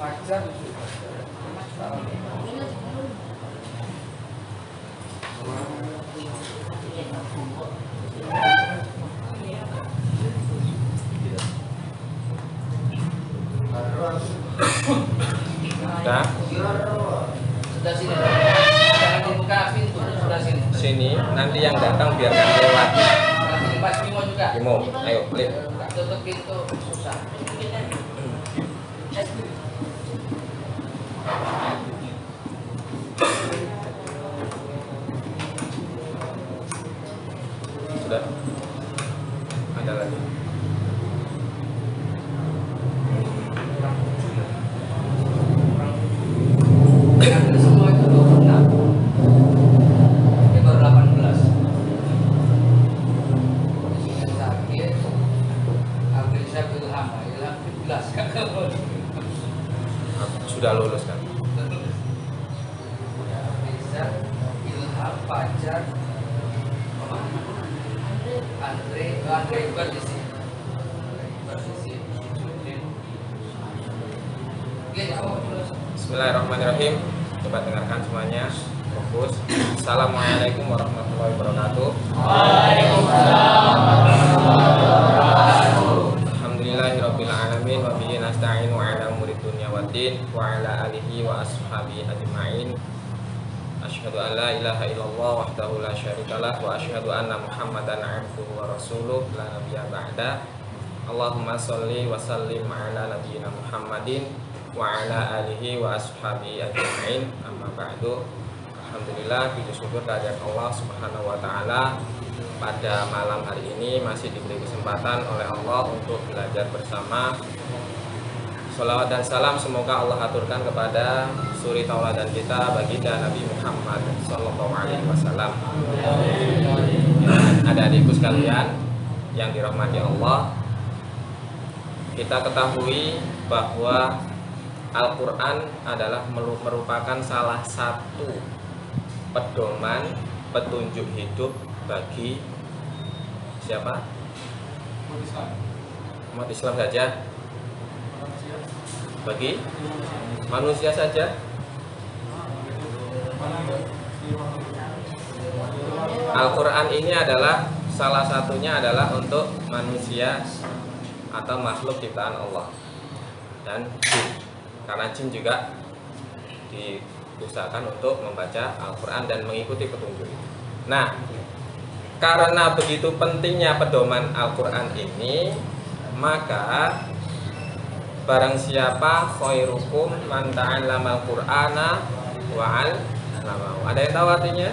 Nah, sudah sini. Jangan dibuka pintu, sudah sini. sini nanti yang datang biarkan lewat. Ini Pak Bimo juga. Bimo, ayo klik. Tutup pintu susah. Sudah. Ada lagi. Semua itu 26. Ini baru 18. Yang sakit, ambil saya Ilham 17 kan. Sudah lulus kan? Bisa Ilham Fajar Andre juga di sini. Bismillahirrahmanirrahim. Coba dengarkan semuanya. Fokus. Assalamualaikum warahmatullahi wabarakatuh. Waalaikumsalam warahmatullahi wabarakatuh. Alhamdulillahirabbil alamin wa bihi nasta'inu 'ala umuri dunya waddin wa 'ala alihi wa ashabihi ajma'in. Asyhadu an la ilaha illallah wahdahu la syarikalah wa asyhadu anna Muhammadan 'abduhu wa rasuluh la nabiyya ba'da. Allahumma sholli wa sallim 'ala nabiyyina Muhammadin wa 'ala alihi wa ashabihi ajma'in. Amma ba'du. Alhamdulillah, puji syukur kehadirat Allah Subhanahu wa taala. Pada malam hari ini masih diberi kesempatan oleh Allah untuk belajar bersama. Sholawat dan salam semoga Allah aturkan kepada suri tauladan kita baginda Nabi Muhammad sallallahu alaihi wasallam. Adik-adikku sekalian yang dirahmati Allah, kita ketahui bahwa Al-Quran adalah merupakan salah satu pedoman petunjuk hidup bagi siapa? Umat Islam saja? Bagi manusia saja? Al-Quran ini adalah salah satunya adalah untuk manusia atau makhluk ciptaan Allah dan jin. Karena jin juga diusahakan untuk membaca Al-Quran dan mengikuti petunjuk itu. Nah, karena begitu pentingnya pedoman Al-Quran ini, maka barang siapa khairukum man ta'allama al-Qur'ana wa 'allamahu. Ada yang tahu artinya?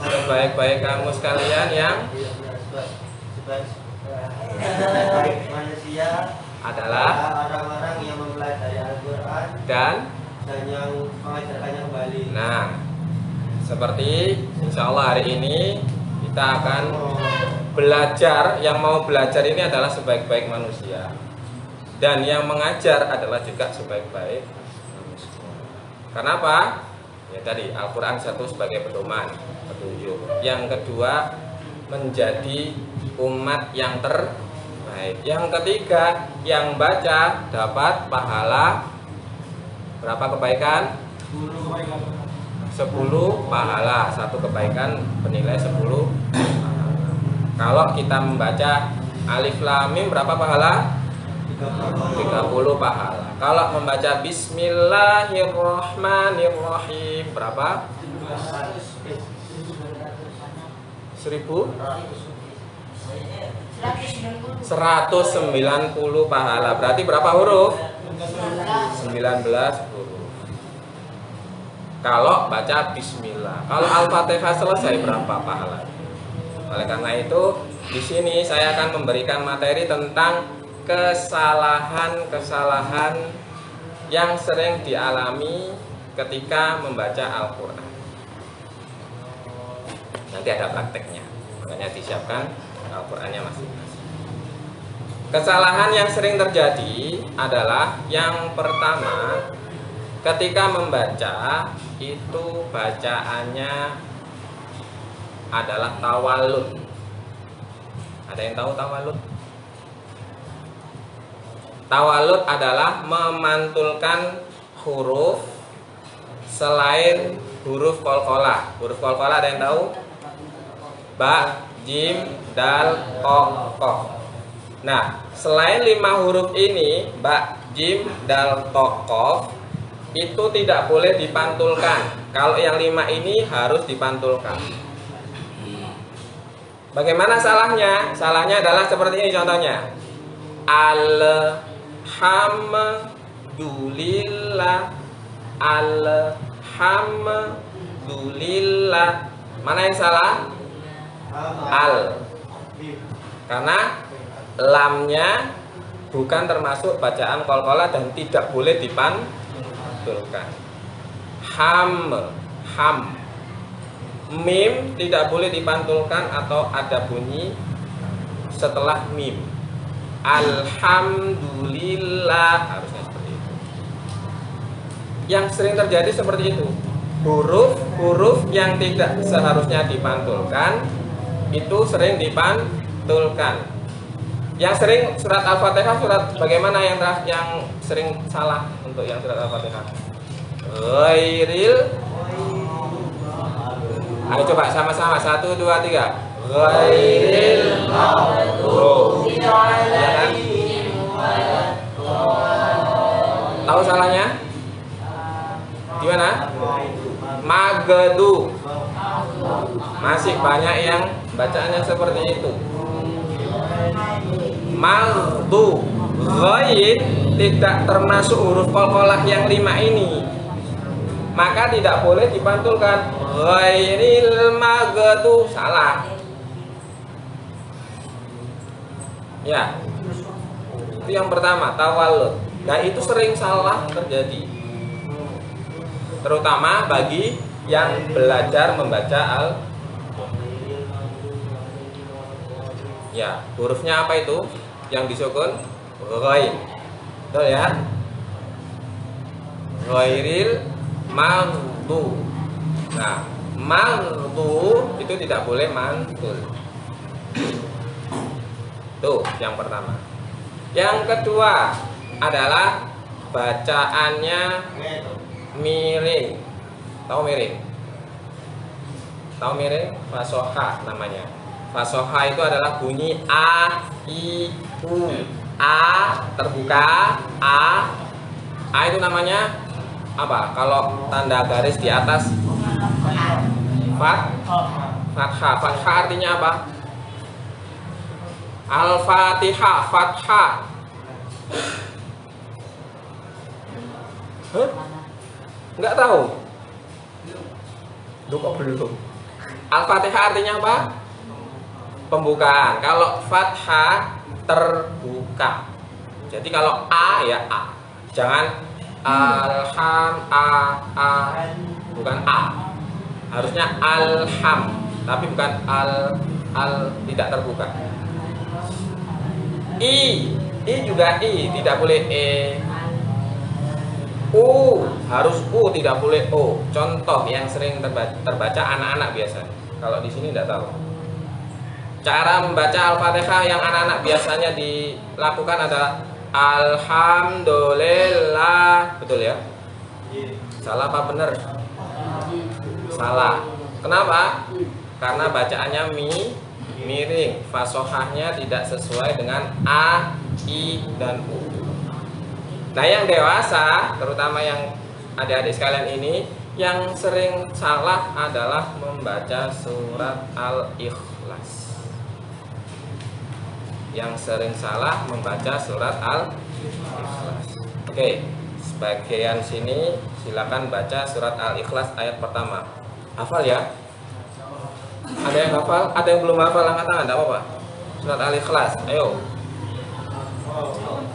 Sebaik-baik kamu sekalian yang Sebaik manusia adalah orang-orang yang mempelajari Al-Quran dan yang mengajarkannya kembali. nah, seperti insya Allah hari ini kita akan belajar. Yang mau belajar ini adalah sebaik-baik manusia, dan yang mengajar adalah juga sebaik-baik manusia. Kenapa? Ya tadi Al-Quran satu sebagai pedoman, petunjuk. Yang kedua menjadi umat yang terbaik. Yang ketiga yang baca dapat pahala berapa kebaikan? 10 pahala. Satu kebaikan bernilai 10 pahala. Kalau kita membaca Alif Lam Mim berapa pahala? 30 pahala. Kalau membaca Bismillahirrahmanirrahim berapa? 190 pahala. Berarti berapa huruf? 19 huruf. Kalau baca Bismillah. Kalau Al-Fatihah selesai berapa pahala? Oleh karena itu, di sini saya akan memberikan materi tentang kesalahan-kesalahan yang sering dialami ketika membaca Al-Quran. Nanti ada prakteknya, makanya disiapkan Al-Qurannya masing-masing. Kesalahan yang sering terjadi adalah yang pertama, ketika membaca itu bacaannya adalah tawalud. Ada yang tahu tawalud? Tawalud adalah memantulkan huruf selain huruf qalqalah. Huruf qalqalah ada yang tahu? Ba, jim, dal, qaf. Nah, selain 5 huruf ini, ba, jim, dal, qaf, itu tidak boleh dipantulkan. Kalau yang 5 ini harus dipantulkan. Bagaimana salahnya? Salahnya adalah seperti ini contohnya. Alhamdulillah. Alhamdulillah. Mana yang salah? Al. Karena lamnya bukan termasuk bacaan qalqalah dan tidak boleh dipantulkan. Ham. Mim tidak boleh dipantulkan atau ada bunyi setelah mim. Alhamdulillah, harusnya seperti itu. Yang sering terjadi seperti itu. Huruf-huruf yang tidak seharusnya dipantulkan itu sering dipantulkan. Yang sering surat Al-Fatihah, surat bagaimana yang sering salah untuk yang surat Al-Fatihah? Ghairil. Ayo coba sama-sama 1 2 3. Ghairil maghdubi alaihim waladdallin. Tahu salahnya? Gimana? Magdu. Masih banyak yang bacaannya seperti itu. Magdu. Ghair tidak termasuk huruf qalqalah yang 5 ini. Maka tidak boleh dipantulkan. Ghairil maghdu, salah. Ya. Itu yang pertama, tawallud. Nah, itu sering salah terjadi. Terutama bagi yang belajar membaca ya, hurufnya apa itu? Yang disukun ghain. Betul ya? Ghairil maghdu. Nah, maghdu itu tidak boleh mantul. Tuh, yang pertama. Yang kedua adalah bacaannya miring. Tahu miring? Tahu miring? Fasoha namanya. Fasoha itu adalah bunyi a, i, u. A terbuka, a itu namanya apa? Kalau tanda garis di atas fathah. Fathah artinya apa? Al-Fatihah, fathah. Enggak tahu? Duh, kok belum? Al-Fatihah artinya apa? Pembukaan. Kalau fathah terbuka. Jadi kalau a ya a. Jangan bukan a. Harusnya alham, tapi bukan al tidak terbuka. I juga i, tidak boleh e. U harus u, tidak boleh o. Contoh yang sering terbaca anak-anak biasanya. Kalau di sini tidak tahu. Cara membaca Al-Fatihah yang anak-anak biasanya dilakukan adalah Alhamdulillah. Betul ya? Salah apa benar? Salah. Kenapa? Karena bacaannya miring. Fasohahnya tidak sesuai dengan a, i, dan u. Nah, yang dewasa, terutama yang adik-adik sekalian ini, yang sering salah adalah membaca surat Al-Ikhlas. Yang sering salah membaca surat Al-Ikhlas. Oke, sebagian sini silakan baca surat Al-Ikhlas ayat pertama. Hafal ya? Ada yang hafal? Ada yang belum hafal? Angkat tangan, tidak apa-apa. Surat Al-Ikhlas, ayo.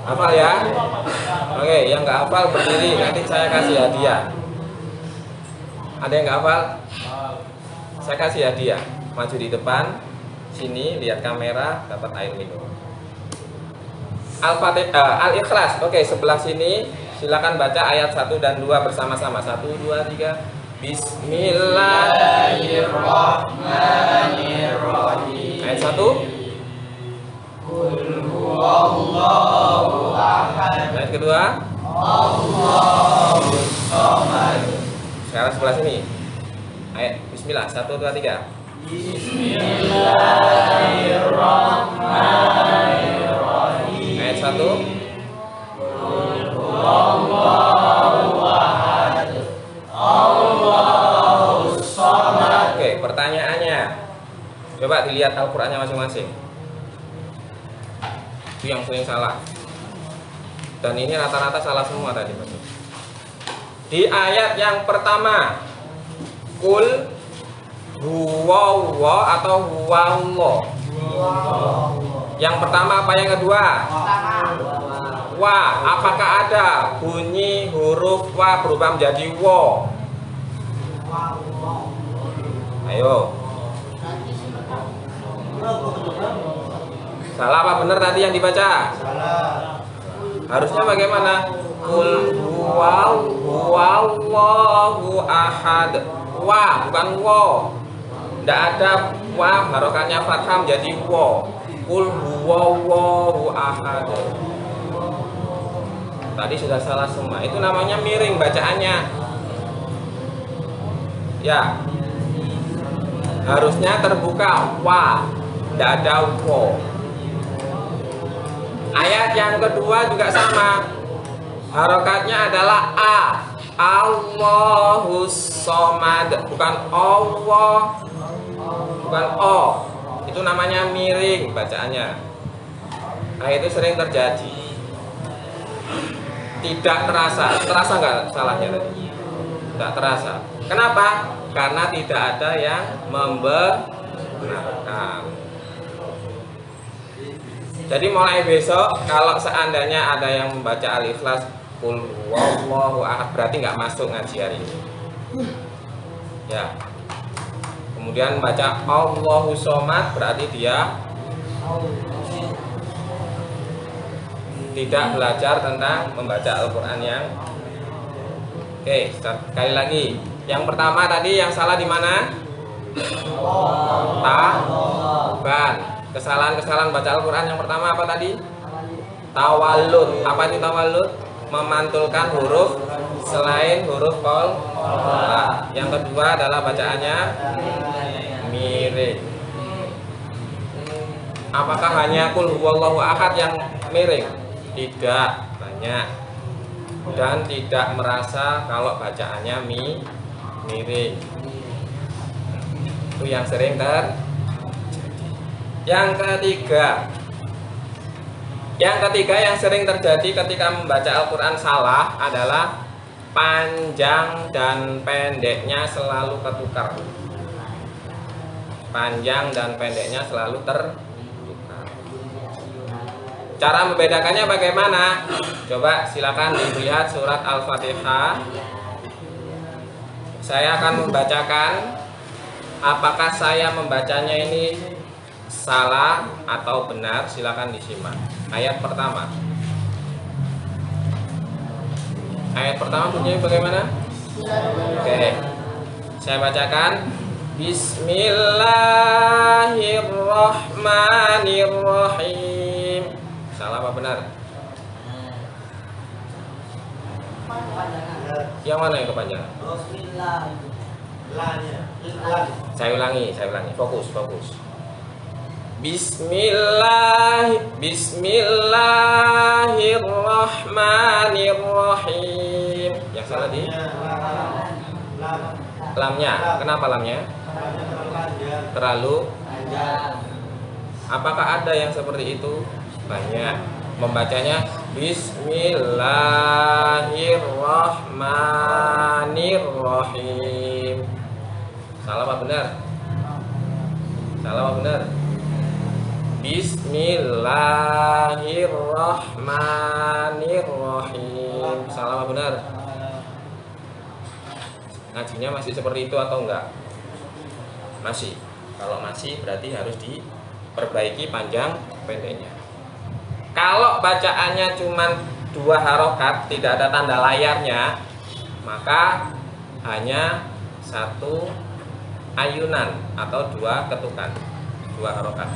Hafal ya? Oke, yang nggak hafal berdiri, nanti saya kasih hadiah. Ada yang nggak hafal? Saya kasih hadiah. Maju di depan, sini, lihat kamera, dapat air minum. Al-Ikhlas. Oke, sebelah sini silakan baca ayat 1 dan 2 bersama-sama. 1 2 3. Bismillahirrahmanirrahim. Ayat 1. Qul huwallahu ahad. Ayat kedua. Sekarang sebelah sini. Ayat Bismillah. 1, 2, 3. Bismillahirrahmanirrahim. Ayat 1. Oke, pertanyaannya. Coba dilihat Al-Qur'annya masing-masing. Itu yang sering salah. Dan ini rata-rata salah semua tadi. Di ayat yang pertama, Kul huwallah atau huwallah. Yang pertama apa yang kedua? Wa. Apakah ada bunyi huruf wa berubah menjadi wo? Ayo. Salah apa benar tadi yang dibaca? Salah. Harusnya bagaimana? Kul huwallahu ahad. Wa bukan wo. Tidak ada wa harokatnya fathah menjadi wo. Kul huwallahu ahad. Tadi sudah salah semua. Itu namanya miring bacaannya. Ya. Harusnya terbuka wa, tidak ada wo. Ayat yang kedua juga sama. Harokatnya adalah a. Allahus somad, bukan Allah, bukan o. Itu namanya miring bacaannya. Nah, itu sering terjadi. Tidak terasa. Terasa nggak salahnya tadi? Tidak terasa. Kenapa? Karena tidak ada yang membenarkan. Jadi mulai besok kalau seandainya ada yang membaca Al-Ikhlas Qul huwallahu ahad, berarti nggak masuk ngaji hari ini. Ya. Kemudian baca Allahu somad, berarti dia tidak belajar tentang membaca Al-Qur'an yang. Oke, sekali lagi. Yang pertama tadi yang salah di mana? Bukan. Kesalahan-kesalahan baca Al-Qur'an yang pertama apa tadi? Tawallud. Apa itu tawallud? Memantulkan huruf selain huruf qol. Yang kedua adalah bacaannya miring. Apakah hanya Qul huwallahu ahad yang miring? Tidak, banyak. Dan tidak merasa kalau bacaannya miring. Itu yang sering terjadi. Yang ketiga yang sering terjadi ketika membaca Al-Quran salah adalah panjang dan pendeknya selalu ketukar. Panjang dan pendeknya selalu tertukar. Cara membedakannya bagaimana? Coba silakan dilihat surat Al-Fatihah. Saya akan membacakan. Apakah saya membacanya ini salah atau benar? Silakan disimak. Ayat pertama. Ayat pertama bunyinya bagaimana? Oke. Saya bacakan. Bismillahirrahmanirrahim. Salah apa benar? Yang mana yang kepanjangan? Saya ulangi. Fokus. Bismillahirrahmanirrahim. Yang salah di lamnya. Kenapa lamnya? Terlalu. Apakah ada yang seperti itu? Banyak. Membacanya Bismillahirrahmanirrahim. Salah apa benar? Bismillahirrahmanirrahim. Salah apa benar? Ngajinya masih seperti itu atau enggak? Masih. Kalau masih berarti harus diperbaiki panjang pendeknya. Kalau bacaannya cuma 2 harokat, tidak ada tanda layarnya, maka hanya 1 ayunan atau 2 ketukan, 2 harokat.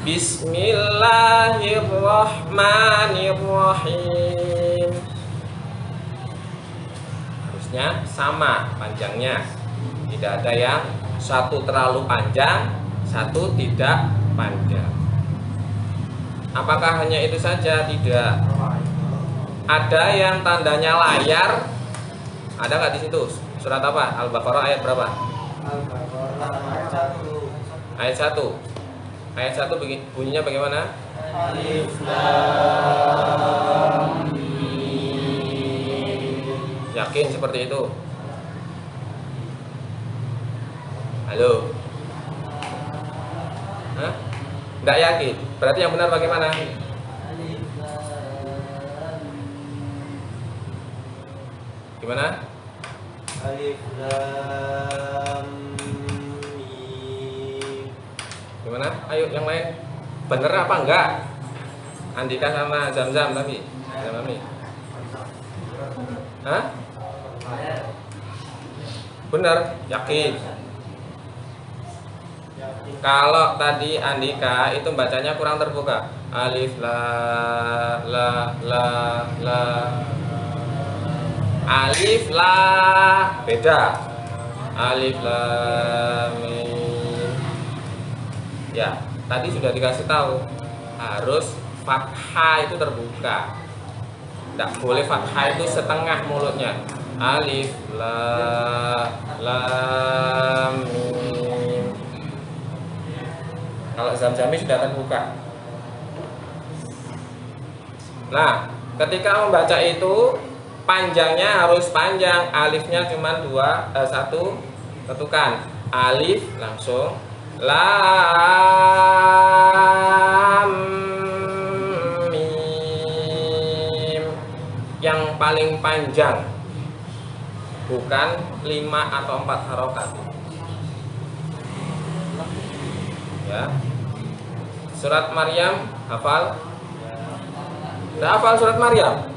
Bismillahirrahmanirrahim. Harusnya sama panjangnya. Tidak ada yang satu terlalu panjang, satu tidak panjang. Apakah hanya itu saja? Tidak. Ada yang tandanya layar. Ada nggak di situ? Surat apa? Al-Baqarah ayat berapa? Al-Baqarah ayat 1. Ayat 1. Ayat 1 bunyinya bagaimana? Alif Lam Mim. Yakin seperti itu? Halo? Hah? Nggak yakin? Berarti yang benar bagaimana? Gimana? Alif Lam Mim. Gimana? Ayo yang lain. Bener apa enggak? Andika sama Zam-Zam tadi. Zam-Zam. Hah? Bener, yakin. Kalau tadi Andika itu bacanya kurang terbuka. Alif la. Alif la beda. Alif lam mim. Ya, tadi sudah dikasih tahu harus fathah itu terbuka. Tidak boleh fathah itu setengah mulutnya. Alif lam mim. Kalau Zam-Zami sudah terbuka. Nah, ketika membaca itu panjangnya harus panjang. Alifnya cuma satu ketukan. Alif langsung. Lam mim. Yang paling panjang. Bukan 5 atau 4 harokat. Ya. Surat Maryam hafal? Udah hafal surat Maryam?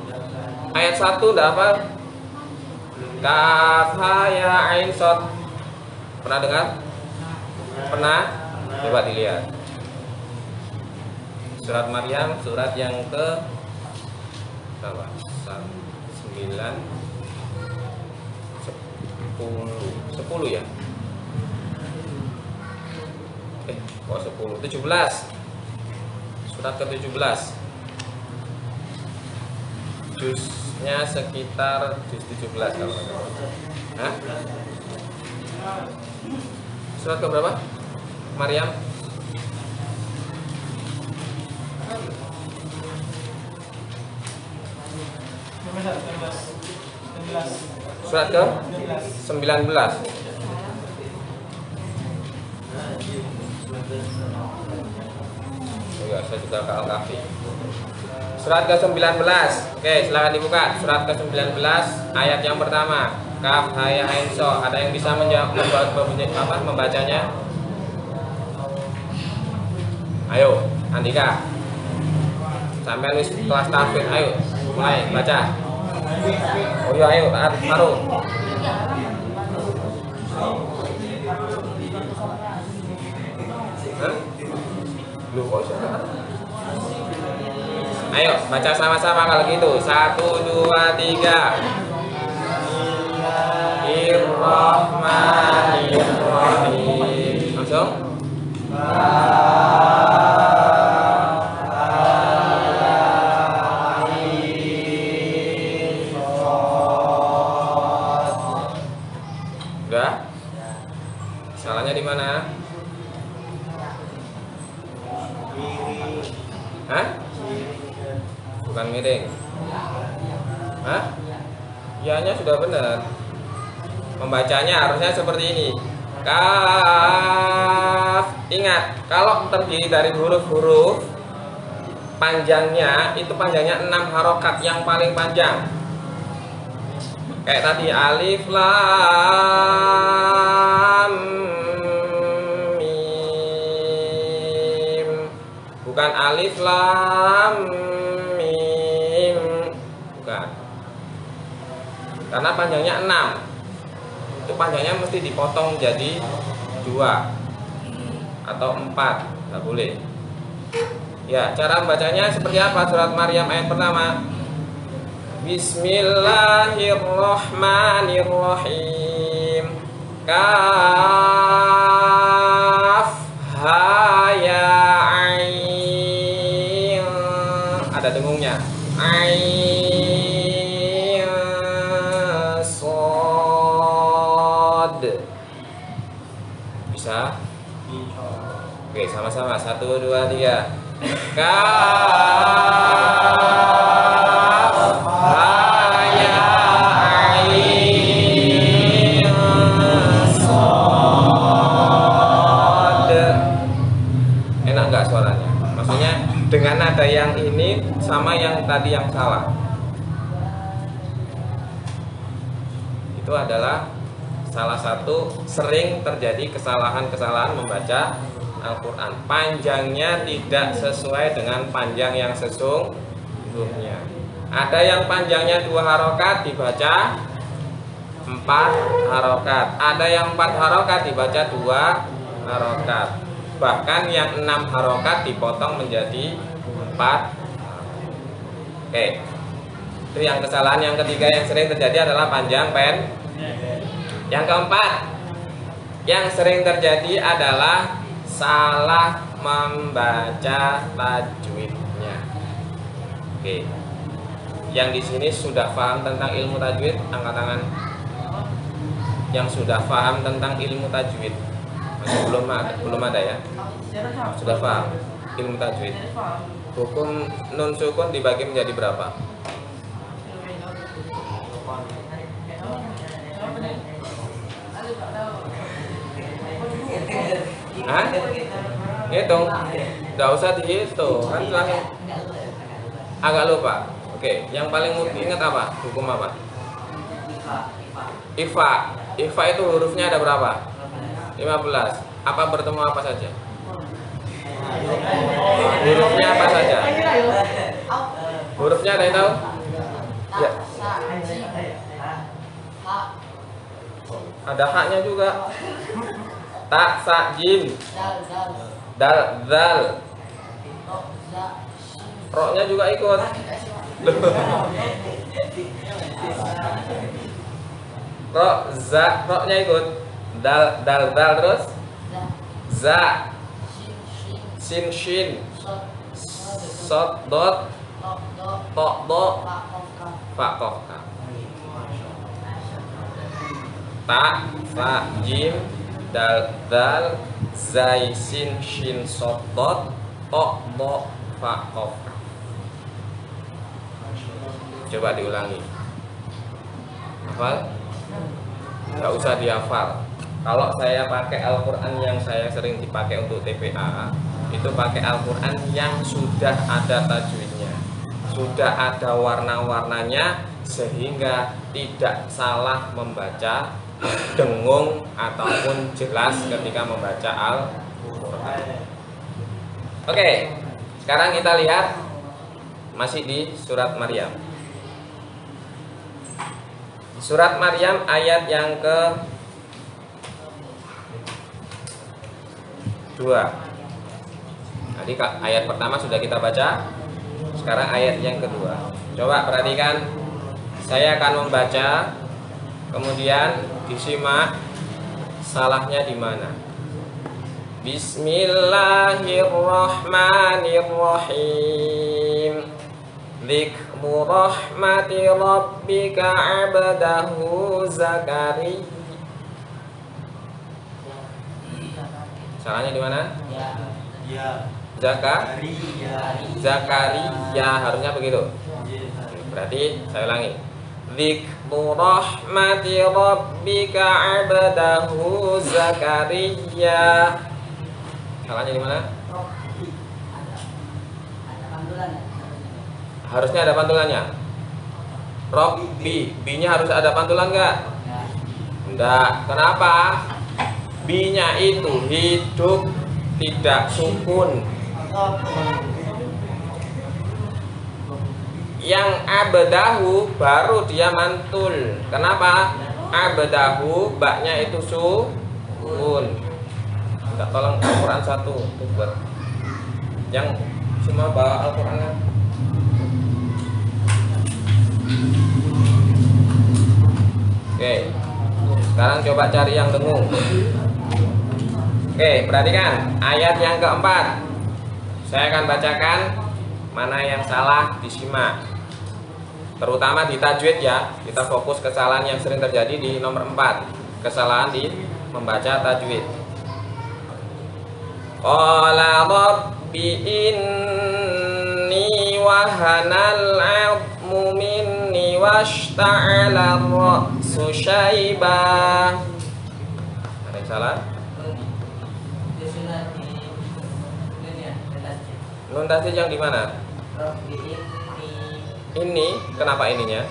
Ayat 1 udah hafal? Kaf ha ya ain shad. Pernah dengar? Pernah? Coba dilihat. Surat Maryam, surat yang ke berapa? 9 10 ya? Kok 10? 17. Surat ke-17. Jusnya sekitar juz 17 kalau nggak salah. Hah? Surat ke berapa? Maryam? Surat ke 19. Oh ya, saya juga ke Al-Kahfi. Surat ke-19. Oke, silakan dibuka. Surat ke-19 ayat yang pertama. Kaf ha ya ain shad. Ada yang bisa membacanya? Ayo, Andika. Sampai nulis kelas tahfidz. Ayo, mulai baca. Oh iya, ayo, taruh. Hah? Loh, kok bisa? Ayo, baca sama-sama kalau gitu. 1, 2, 3. Bismillahirrahmanirrahim. Langsung. Udah? Salahnya di mana? Hah? Bukan miring. Hah? Ianya sudah benar. Membacanya harusnya seperti ini. Kaf. Ingat, kalau terdiri dari huruf-huruf, panjangnya 6 harokat yang paling panjang. Kayak tadi alif lam mim. Bukan alif lam mim. Bukan. Karena panjangnya 6. Itu panjangnya mesti dipotong jadi 2 atau 4. Nggak boleh. Ya, cara membacanya seperti apa? Surat Maryam ayat pertama. Bismillahirrahmanirrahim. Kaf ha ya ain. Ada dengungnya. Ain sod. Bisa? Oke, sama-sama. 1, 2, 3. Kaf ha ya ain sod. Enak nggak suaranya? Maksudnya dengan nada yang ini sama yang tadi yang salah. Itu adalah salah satu sering terjadi kesalahan-kesalahan membaca Al-Quran. Panjangnya tidak sesuai dengan panjang yang sesungguhnya. Ada yang panjangnya 2 harokat dibaca 4 harokat. Ada yang 4 harokat dibaca 2 harokat. Bahkan yang 6 harokat dipotong menjadi 4. Oke. Itu yang kesalahan. Yang ketiga yang sering terjadi adalah panjang pen. Yang keempat yang sering terjadi adalah salah membaca tajwidnya. Oke. Yang di sini sudah paham tentang ilmu tajwid, angkat tangan. Yang sudah paham tentang ilmu tajwid. Masih belum ada ya? Sudah paham ilmu tajwid. Hukum nun sukun dibagi menjadi berapa? Hah? Hitung? Nggak usah dihitung, kan langsung agak lupa. Oke, yang paling ingat apa? Hukum apa? Ifa. Ifa itu hurufnya ada berapa? 15. Apa bertemu apa saja? Hurufnya apa saja? Hurufnya ada yang tahu? Ya. Ada haknya juga. Ta, sa, jim. Dal, zal. Roknya juga ikut. Rok, za, roknya ikut. Dal, dal, dal terus. Za. Sin, shin. Sot, dot. Tok, do. Fa, kof, ka. Ta, sa, jim. Dal, dal, zai, sin, shin, sot, dot, tok, do, fa, kof. Coba diulangi. Hafal? Gak usah dihafal. Kalau saya pakai Al-Quran yang saya sering dipakai untuk TPA, itu pakai Al-Quran yang sudah ada tajwidnya, sudah ada warna-warnanya, sehingga tidak salah membaca, dengung ataupun jelas ketika membaca Al-Quran. Oke, sekarang kita lihat masih di surat Maryam. Surat Maryam ayat yang ke-2. Tadi ayat pertama sudah kita baca. Sekarang ayat yang kedua. Coba perhatikan. Saya akan membaca, kemudian disimak salahnya di mana. Bismillahirrahmanirrahim. Dzikru rahmati rabbika 'abdahu Zakaria. Salahnya di mana? Ya. Zakaria, harusnya begitu. Berarti saya ulangi. Dzikru rahmati rabbika 'abdahu Zakaria. Salahnya di mana? Harusnya ada pantulannya. Robbi, B-nya harus ada pantulan enggak? Enggak. Kenapa? B-nya itu hidup, tidak sukun. Yang abdahu baru dia mantul. Kenapa? Abdahu, baknya itu sukun. Enggak, tolong Al-Quran 1 buat. Yang semua bawa Al-Quran kan? Oke, sekarang coba cari yang dengung. Oke, perhatikan ayat yang keempat. Saya akan bacakan, mana yang salah disimak. Terutama di tajwid ya. Kita fokus kesalahan yang sering terjadi di nomor 4. Kesalahan di membaca tajwid. Qala rabbi inni wahanal 'azmu minni washta'ala ar-ra'su syaiba. Ada yang salah? Nun tasdid yang di mana? Ini, kenapa ininya?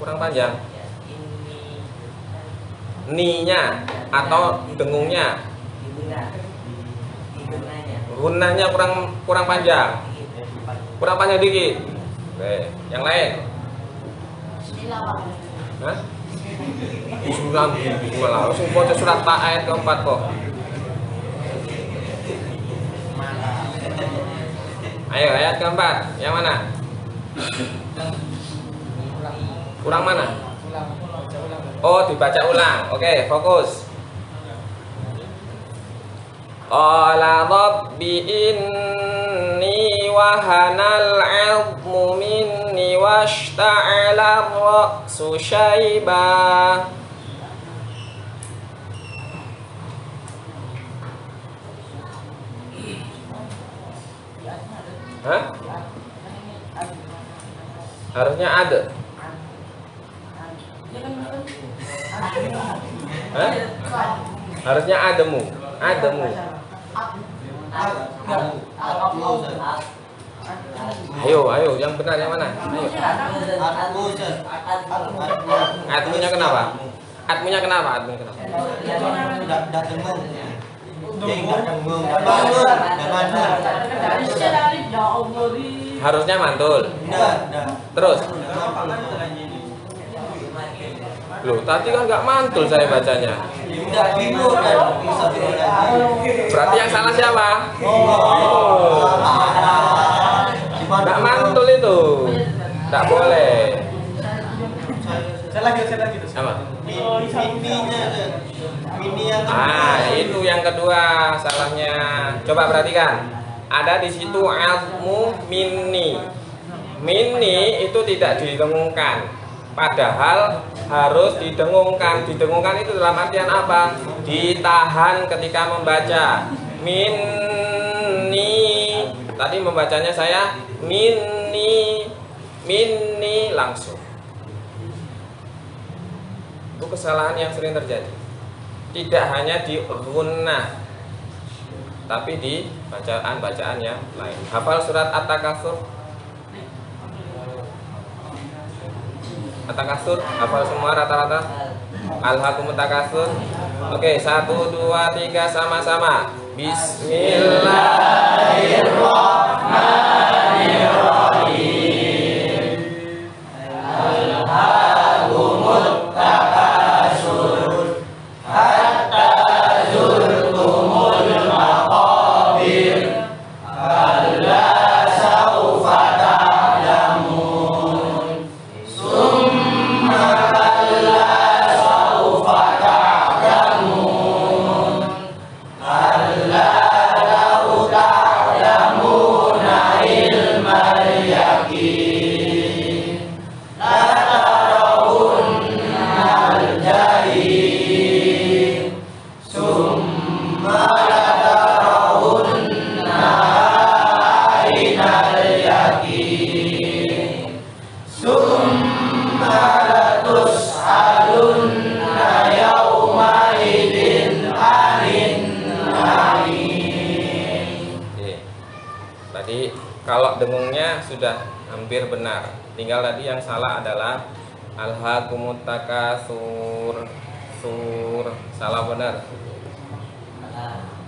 Kurang panjang. Ni-nya atau dengungnya? Gunanya kurang panjang. Kurang panjang dikit. Oke, yang lain? Hah? Bismillah. Langsung baca surat ayat keempat kok. Ayo ayat keempat, yang mana? Kurang mana? Oh, dibaca ulang. Oke, fokus. Qala rabbi inni wahanal 'azmu minni washta'ala ar-ra'su syaiba. Hah? Harusnya ada. Hah? Harusnya ademu. Ayo, yang benar yang mana? Ayo. Admunya kenapa? Admunya kenapa? Harusnya mantul. Terus. Loh, tadi kan nggak mantul saya bacanya. Berarti yang salah siapa? Nggak mantul itu. Nggak boleh. Saya lagi. Sama. Itu yang kedua salahnya. Coba perhatikan. Ada di situ azmu minni. Minni itu tidak didengungkan. Padahal harus didengungkan. Didengungkan itu dalam artian apa? Ditahan ketika membaca. Minni. Tadi membacanya saya minni langsung. Itu kesalahan yang sering terjadi. Tidak hanya di gunnah, tapi di bacaan yang lain. Hafal surat At-Takatsur? At-Takatsur, hafal semua rata-rata? Alhaakumut takatsur. Oke, 1, 2, 3 sama-sama. Bismillahirrahmanirrahim. Alhaakumut takatsur hatta zurtumul maqabir. Kalla saufa ta'lamun. Summa kalla saufa ta'lamun. Kalla law ta'lamuna ilmal yaqin. La tarawunnal jahim. Summa la tarawunna ainal yaqin. Summa latus'alunna yawma idzin 'anin na'im. Tadi kalau dengungnya sudah hampir benar. Tinggal tadi yang salah adalah alhaakumut takatsur. Salah benar.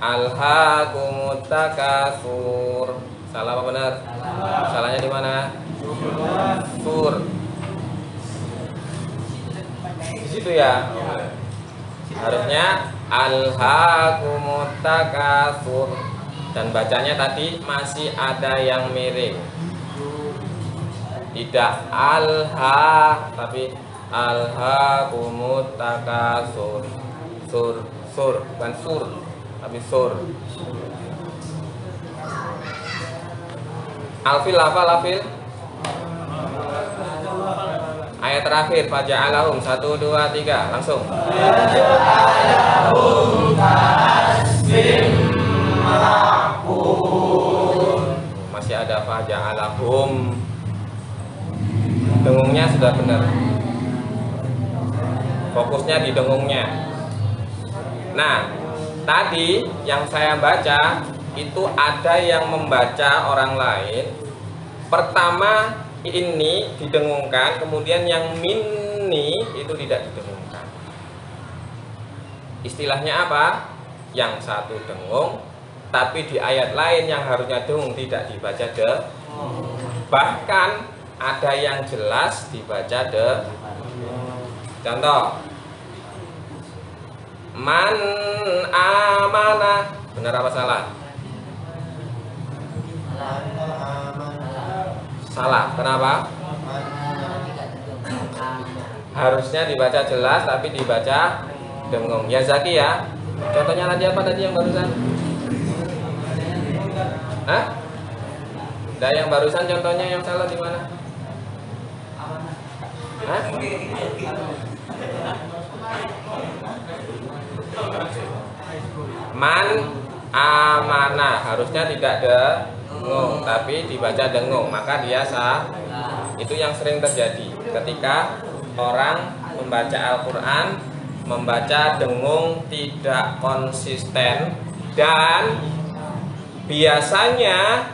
Alhaakumut takatsur. Salah apa benar? Salahnya di mana? Sur. Di situ ya. Harusnya alhaakumut takatsur. Dan bacanya tadi masih ada yang miring. Tidak alha tapi alhaakumut takasur. Sur, bukan sur, tapi sur. Alfil apa lafil? Ayat terakhir faja'alahum 1 2 3 langsung. Masih ada faja'alahum. Dengungnya sudah benar. Fokusnya di dengungnya. Nah, tadi yang saya baca itu ada yang membaca orang lain. Pertama ini didengungkan, kemudian yang minni itu tidak didengungkan. Istilahnya apa? Yang satu dengung, tapi di ayat lain yang harusnya dengung tidak dibaca bahkan ada yang jelas dibaca Contoh, man amana, benar apa salah? Salah. Kenapa? Harusnya dibaca jelas tapi dibaca dengung. Ya Zaki ya. Contohnya tadi apa tadi yang barusan? Hah? Nah, yang barusan contohnya yang salah di mana? Hah? Man amanah harusnya tidak dengung tapi dibaca dengung, maka dia sah. Itu yang sering terjadi ketika orang membaca Al-Quran, membaca dengung tidak konsisten. Dan biasanya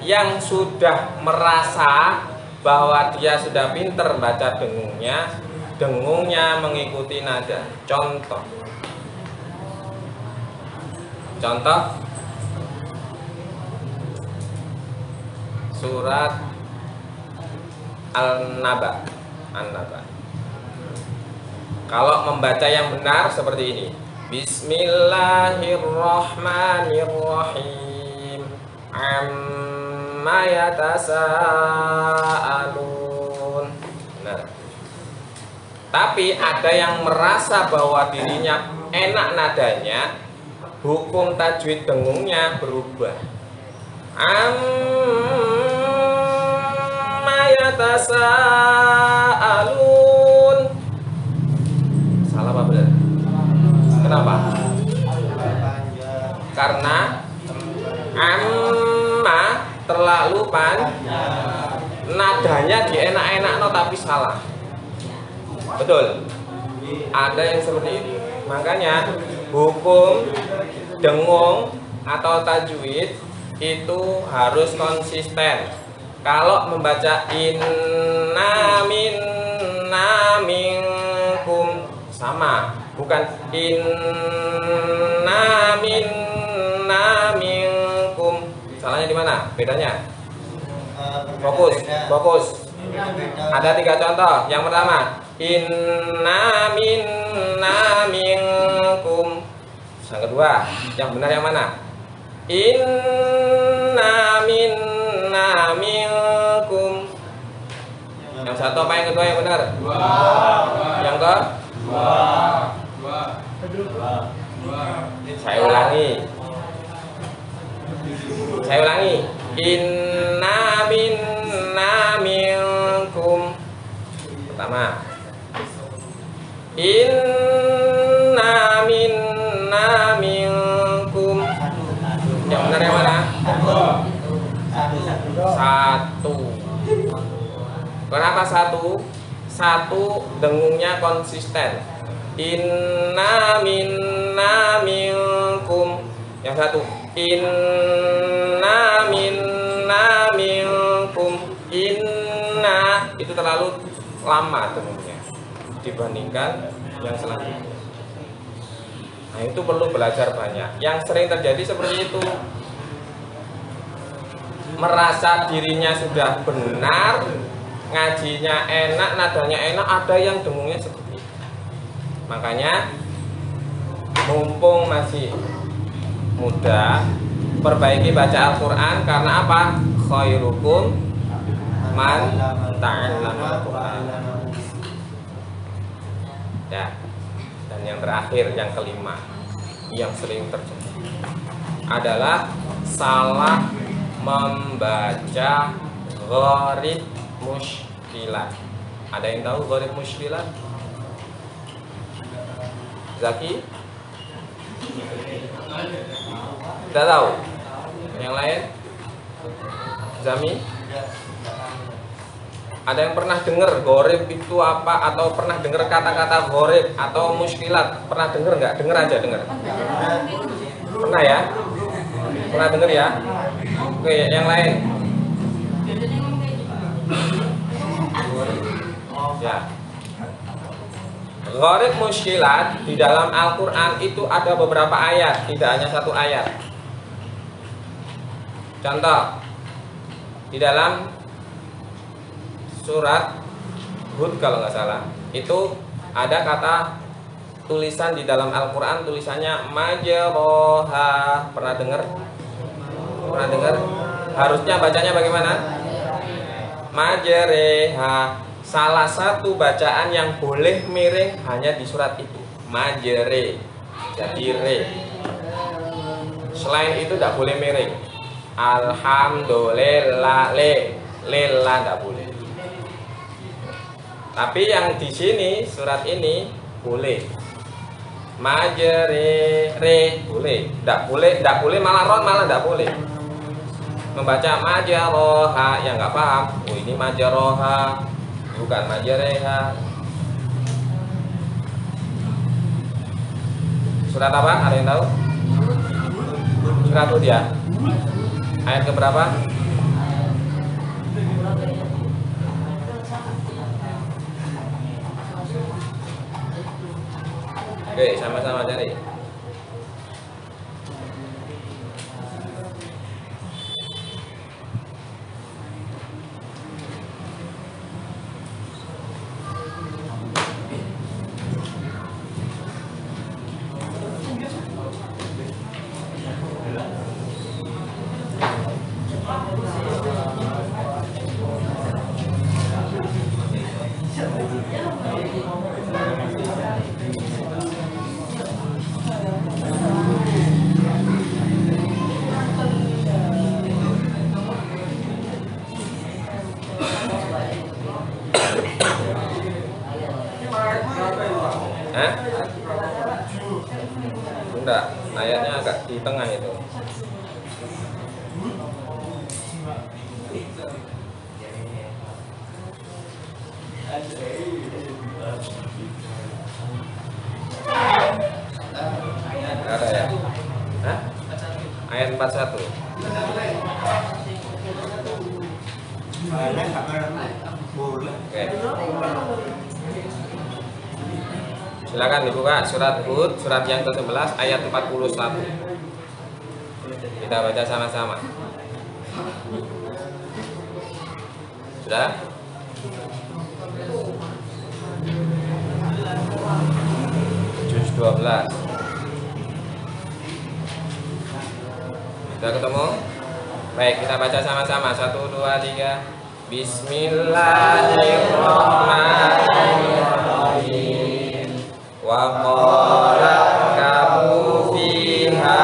yang sudah merasa bahwa dia sudah pinter baca dengungnya mengikuti nada. Contoh surat An-Naba. Kalau membaca yang benar seperti ini. Bismillahirrahmanirrahim. Amma yatasaalun. Benar. Tapi ada yang merasa bahwa dirinya enak nadanya, hukum tajwid dengungnya berubah. Amma yatasaalun. Salah apa benar? Kenapa? Karena amma terlalu panjang. Nadanya dienak-enak tapi salah. Betul. Ada yang seperti itu. Makanya hukum dengung atau tajwid itu harus konsisten. Kalau membaca inna minkum sama, bukan inna minkum. Salahnya di mana? Bedanya? Fokus. Ada 3 contoh. Yang pertama, inna minkum. Yang kedua, yang benar yang mana? Inna minkum. Yang satu apa yang kedua yang benar? Yang ke? Saya ulangi. Inna minkum. Pertama, inna minkum. Yang benar yang mana? Satu. Kenapa satu? Satu dengungnya konsisten. Inna minkum. Yang satu, inna minkum. Inna itu terlalu lama dengungnya dibandingkan yang selanjutnya. Nah, itu perlu belajar banyak. Yang sering terjadi seperti itu. Merasa dirinya sudah benar, ngajinya enak, nadanya enak, ada yang dengungnya seperti itu. Makanya mumpung masih muda, perbaiki baca Al-Quran. Karena apa? Khairukum man ta'allama Al-Quran. Ya. Dan yang terakhir, yang kelima, yang sering terjadi adalah salah membaca gharib mushkilat. Ada yang tahu gharib mushkilat? Zaki? Tidak tahu? Yang lain? Zami? Ada yang pernah dengar gharib itu apa? Atau pernah dengar kata-kata gharib atau mushkilat? Pernah dengar nggak? Dengar aja, dengar. Pernah ya? Pernah dengar ya? Oke, yang lain? Ya. Gharib mushkilat di dalam Al-Quran itu ada beberapa ayat, tidak hanya satu ayat. Contoh, di dalam surat Hud kalau nggak salah, itu ada kata tulisan di dalam Al-Quran, tulisannya majroha. Pernah dengar? Pernah dengar? Harusnya bacanya bagaimana? Majreha. Salah satu bacaan yang boleh miring hanya di surat itu, majre, jadi re. Selain itu tidak boleh miring. Alhamdulillah, lela tidak boleh. Tapi yang di sini surat ini boleh. Majre re boleh, tidak boleh malah ron, malah tidak boleh. Membaca majaroha yang nggak paham, oh ini majaroha bukan majareha. Surat apa? Ada yang tahu? Surat Hud ya. Ayat keberapa? Oke, sama-sama cari. Hah? Enggak, ayatnya agak di tengah itu. Enggak ada ya? Hah? Ayat 41. Oke. Silakan dibuka surat Hud, surat yang ke-11 ayat 41. Kita baca sama-sama. Sudah? Juz 12. Sudah ketemu? Baik, kita baca sama-sama. 1, 2, 3. Bismillahirrahmanirrahim. Wa qala kabu fiha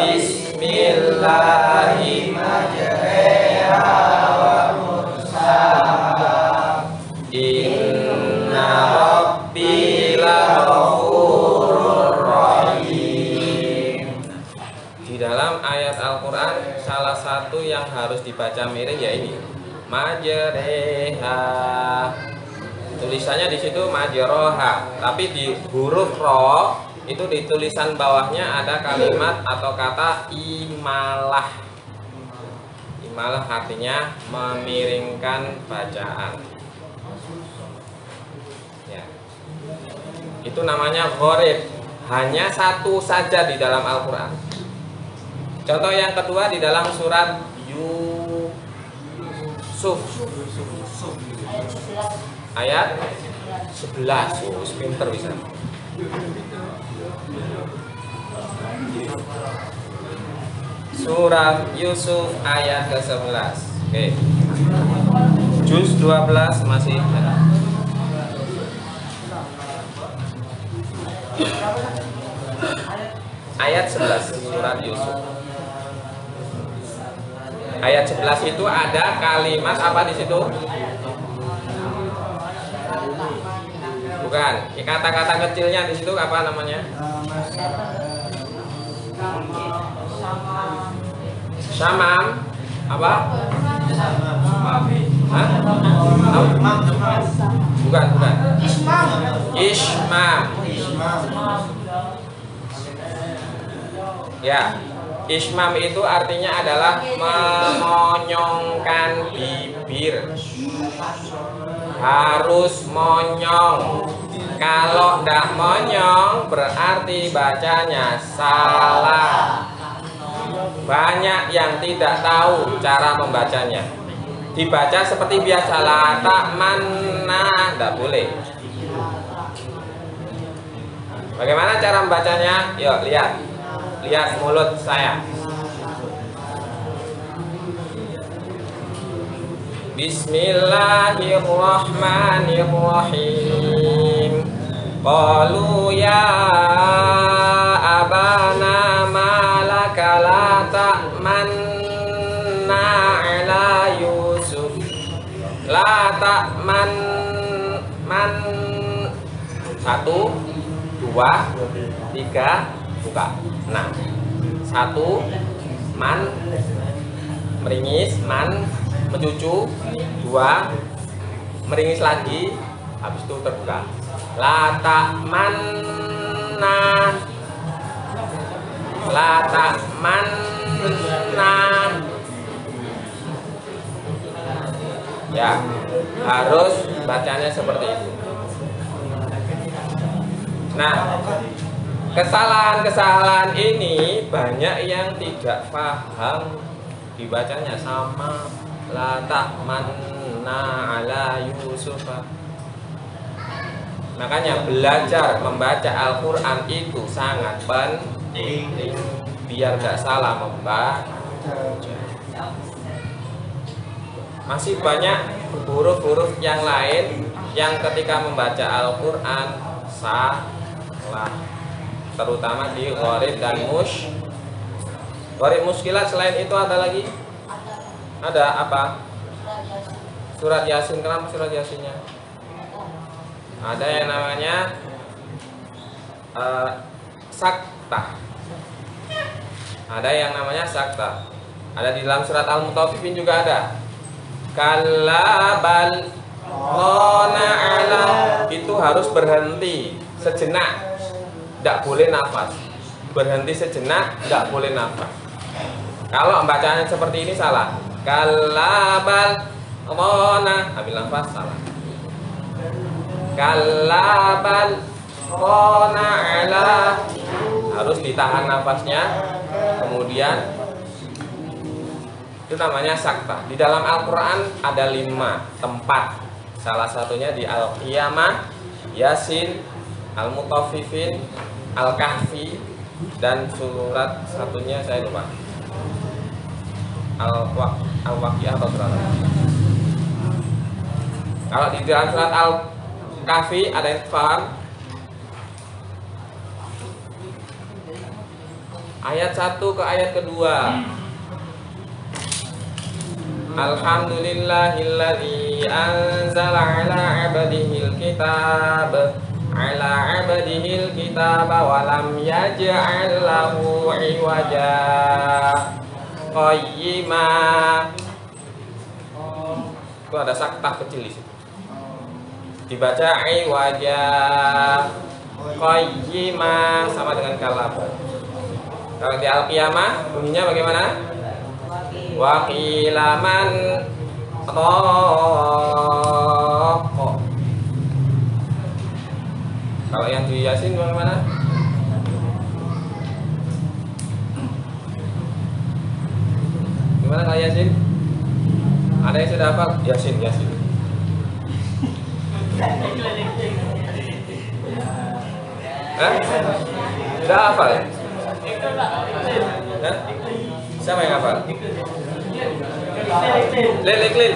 bismillahi majreha wa mursaha. Inna rabbi laghafurur rahim. Di dalam ayat Al-Quran salah satu yang harus dibaca miring ya ini, majreha. Tulisannya di situ majroha, tapi di huruf ro itu di tulisan bawahnya ada kalimat atau kata imalah. Imalah artinya memiringkan bacaan. Ya. Itu namanya gharib. Hanya satu saja di dalam Al-Quran. Contoh yang kedua di dalam surat Yusuf. Ayat 11. Oh, pinter bisa. Surat Yusuf ayat ke-11. Oke. Juz 12 masih ada. Ayat 11 surat Yusuf. Ayat 11 itu ada kalimat apa di situ? Bukan. Kata-kata kecilnya di situ apa namanya? Syamam. Apa? Hah? Bukan. Ismam. Ya, ismam itu artinya adalah memonyongkan bibir. Harus monyong. Kalau tidak monyong berarti bacanya salah. Banyak yang tidak tahu cara membacanya. Dibaca seperti biasa, la ta'manna, tidak boleh. Bagaimana cara membacanya? Yuk, lihat mulut saya. Bismillahirrahmanirrahim. Qalu ya abana malaka la ta'manna ala Yusuf. La ta'man. 1, 2, 3, buka. Nah, 1 man meringis, man mencucu, 2 meringis lagi, habis itu terbuka. La ta'manna, la ta'manna. Ya, harus bacanya seperti itu. Nah, kesalahan-kesalahan ini banyak yang tidak paham dibacanya sama la ta'manna ala Yusuf. Makanya belajar membaca Al-Quran itu sangat penting biar gak salah membaca. Masih banyak huruf-huruf yang lain yang ketika membaca Al-Quran salah, terutama di gharib dan gharib muskilat. Selain itu ada lagi? Ada apa? Surat Yasin. Kenapa surat Yasinnya? Ada yang namanya sakta. Ada yang namanya sakta. Ada di dalam surat Al-Mutaffifin juga ada. Kalla bal qana ala, itu harus berhenti sejenak, tidak boleh nafas. Berhenti sejenak, tidak boleh nafas. Kalau bacaan seperti ini salah. Kalla bal qana, ambil nafas, salah. Kalla bal qana ala, harus ditahan nafasnya, kemudian itu namanya sakta. Di dalam Al-Quran ada 5 tempat. Salah satunya di Al-Qiyamah, Yasin, Al-Mutaffifin, Al-Kahfi, dan surat satunya saya lupa. Al-Waqiah atau surat apa? Kalau di dalam surat Al-Kahfi ada yang paham? Ayat 1 ke ayat kedua. Alhamdulillahilladzi anzala ala 'abdihil kitab wa lam yaj'al lahu 'iwaja qayyima. Itu ada saktah kecil di situ. Dibaca 'iwaja qayyima sama dengan kalab. Kalau di Al-Qiyamah bunyinya bagaimana? Wa qila man raqa. Kalau yang di Yasin bagaimana? Gimana kalau Yasin? Ada yang sudah hafal? Yasin. Hah? Sudah hafal ya? Hah? Siapa yang hafal? Lil.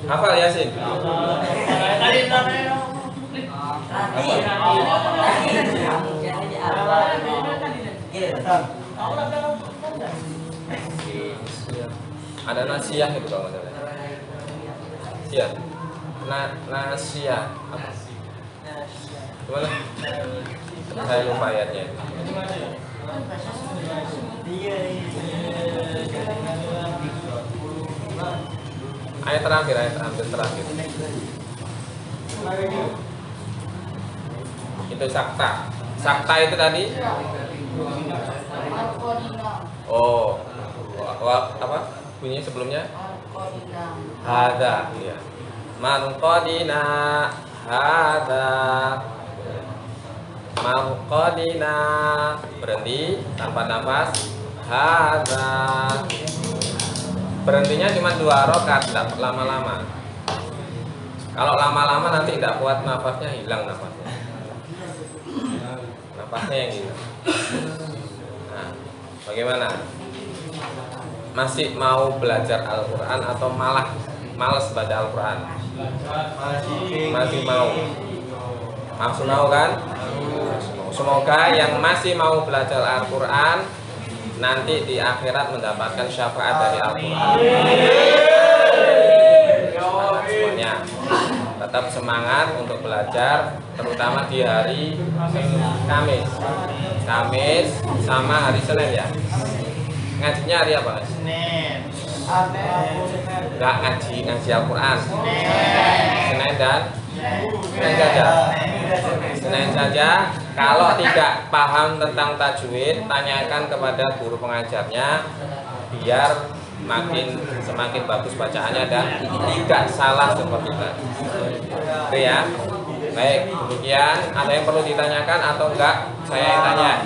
Hafal Yasin? Ada nasiyah itu kalau nggak salah. Siap. Nasiyah apa? Gimana? Saya lupa ayatnya. Ayat terakhir. Itu sakta. Sakta itu tadi. Oh, apa bunyinya sebelumnya? Hada, ya. Marqadina hada. Marqadina, berhenti tanpa nafas. Hada. Berhentinya cuma 2 rakaat, tidak lama-lama. Kalau lama-lama nanti tidak kuat nafasnya, hilang nafasnya. Nafasnya yang hilang. Nah, bagaimana? Masih mau belajar Al-Quran atau malah malas baca Al-Quran? Masih mau. Masih mau kan? Semoga yang masih mau belajar Al-Quran nanti di akhirat mendapatkan syafaat dari Al-Quran. Semuanya tetap semangat untuk belajar, terutama di hari Kamis sama hari Senin ya. Ngajinya hari apa? Senin. Enggak ngaji Al-Quran. Senin dan Senin saja. Kalau tidak paham tentang tajwid, tanyakan kepada guru pengajarnya biar semakin bagus bacaannya dan tidak salah seperti tadi. Oke ya. Baik, demikian. Ada yang perlu ditanyakan atau enggak? Saya yang tanya.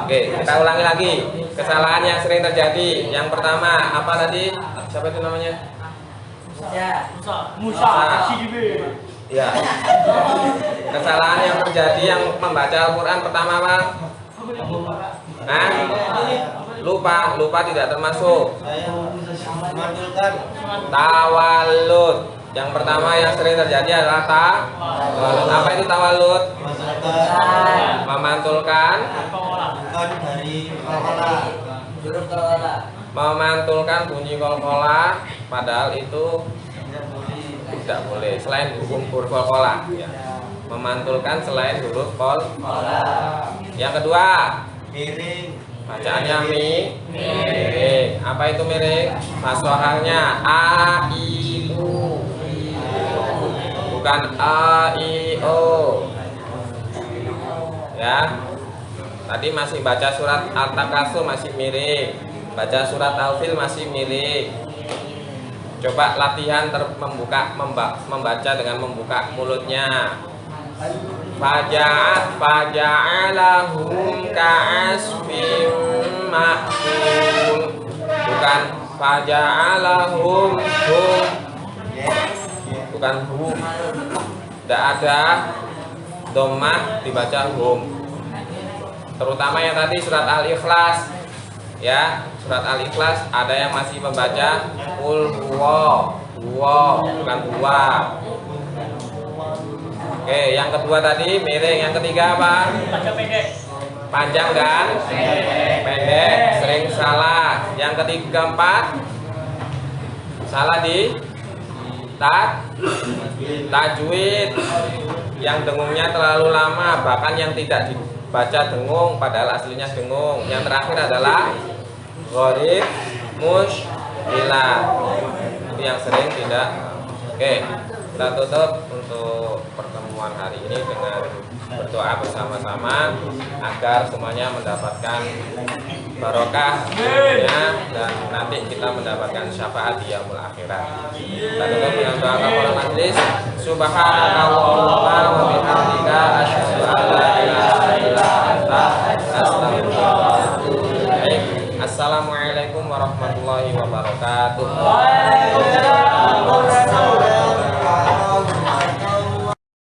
Oke, kita ulangi lagi. Kesalahan yang sering terjadi. Yang pertama, apa tadi? Siapa itu namanya? Musa. Ya. Kesalahan yang terjadi yang membaca Al-Quran pertama apa? Nah, lupa tidak termasuk. Tawalud. Yang pertama yang sering terjadi adalah tawalud. Apa itu tawalud? Memantulkan memantulkan bunyi qalqalah, padahal itu tidak boleh selain huruf qalqalah ya. Memantulkan selain huruf qalqalah. Yang kedua, miring. Bacaannya miring. Apa itu miring? Fasohahnya a i u, bukan a i o. Ya. Tadi masih baca surat Al-Takasur masih miring, baca surat Al-Fil masih miring. Coba latihan membaca dengan membuka mulutnya. Faja'alahum ka'asfin ma'kul, bukan faja'alahum hum, bukan hum. Tidak ada dhammah dibaca hum. Terutama yang tadi surat Al-Ikhlas ya, surat Al-Ikhlas ada yang masih membaca qul huwa, bukan huwa. Oke, yang kedua tadi miring. Yang ketiga apa? Panjang dan pendek, sering salah. Yang ketiga empat, salah di tajwid, yang dengungnya terlalu lama, bahkan yang tidak dibaca dengung padahal aslinya dengung. Yang terakhir adalah gharib mushkilah, itu yang sering tidak. Oke, kita tutup untuk pertemuan hari ini dengan berdoa bersama-sama agar semuanya mendapatkan barokah dunia dan nanti kita mendapatkan syafaat di yaumul akhirat. Kita tutup dengan doa kafaratul majlis. Subhanakallahumma wa bihamdika asyhadu an la ilaha illa anta astaghfiruka wa atubu ilaik. Assalamualaikum warahmatullahi wabarakatuh.